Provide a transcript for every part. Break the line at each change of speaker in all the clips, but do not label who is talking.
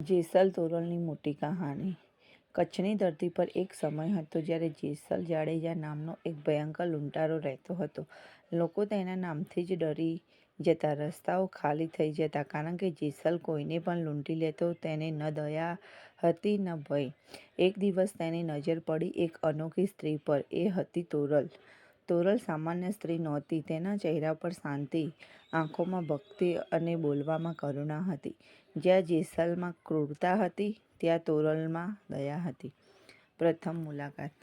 જેસલ તોરલની મોટી કહાની. કચ્છની ધરતી પર એક સમય હતો જ્યારે જેસલ જાડેજા નામનો એક ભયંકર લૂંટારો રહેતો હતો. લોકો તેના નામથી જ ડરી જતા, રસ્તાઓ ખાલી થઈ જતા, કારણ કે જેસલ કોઈને પણ લૂંટી લેતો. તેને ન દયા હતી ન ભય. એક દિવસ તેની નજર પડી એક અનોખી સ્ત્રી પર. એ હતી તોરલ. તોરલ સામાન્ય સ્ત્રી નહોતી. તેના ચહેરા પર શાંતિ, આંખોમાં ભક્તિ અને બોલવામાં કરુણા હતી. જ્યાં જેસલમાં ક્રૂરતા હતી, ત્યાં તોરલમાં દયા હતી. પ્રથમ મુલાકાત.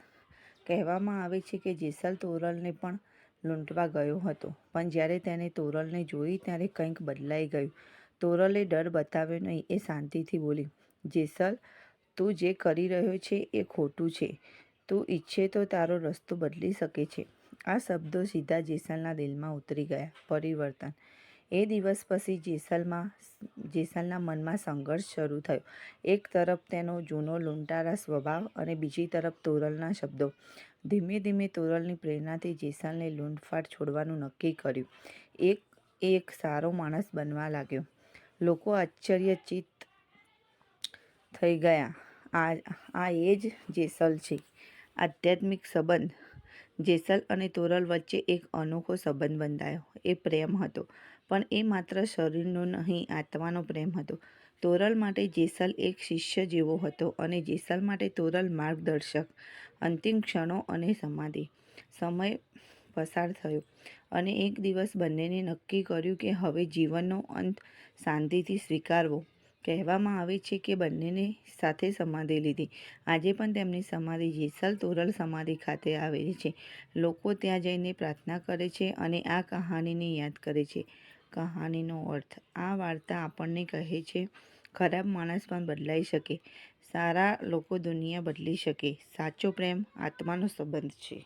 કહેવામાં આવે છે કે જેસલ તોરલને પણ લૂંટવા ગયો હતો, પણ જ્યારે તેણે તોરલને જોઈ ત્યારે કંઈક બદલાઈ ગયું. તોરલે ડર બતાવ્યો નહીં. એ શાંતિથી બોલી, જેસલ, તું જે કરી રહ્યો છે એ ખોટું છે. તું ઈચ્છે તો તારો રસ્તો બદલી શકે છે. આ શબ્દો સીધા જેસલના દિલમાં ઉતરી ગયા. પરિવર્તન. એ દિવસ પછી જેસલના મનમાં સંઘર્ષ શરૂ થયો. એક તરફ તેનો જૂનો લૂંટારા સ્વભાવ અને બીજી તરફ તોરલના શબ્દો. ધીમે ધીમે તોરલની પ્રેરણાથી જેસલને લૂંટફાટ છોડવાનું નક્કી કર્યું. એક સારો માણસ બનવા લાગ્યો. લોકો આશ્ચર્યચકિત થઈ ગયા. આ એ જ જેસલ છે. આધ્યાત્મિક સંબંધ. જેસલ અને તોરલ વચ્ચે એક અનોખો સંબંધ બંધાયો. એ પ્રેમ હતો, પણ એ માત્ર શરીરનો નહીં, આત્માનો પ્રેમ હતો. તોરલ માટે જેસલ એક શિષ્ય જેવો હતો અને જેસલ માટે તોરલ માર્ગદર્શક. અંતિમ ક્ષણો અને સમાધિ. સમય પસાર થયો અને એક દિવસ બંનેએ નક્કી કર્યું કે હવે જીવનનો અંત શાંતિથી સ્વીકારવો. કહેવામાં આવે છે કે બંનેએ સાથે સમાધિ લીધી. આજે પણ તેમની સમાધિ જેસલ તોરલ સમાધિ ખાતે આવેલી છે. લોકો ત્યાં જઈને પ્રાર્થના કરે છે અને આ કહાનીને યાદ કરે છે. કહાનીનો અર્થ. આ વાર્તા આપણને કહે છે, ખરાબ માણસ પણ બદલાઈ શકે, સારા લોકો દુનિયા બદલી શકે. સાચો પ્રેમ આત્માનો સંબંધ છે.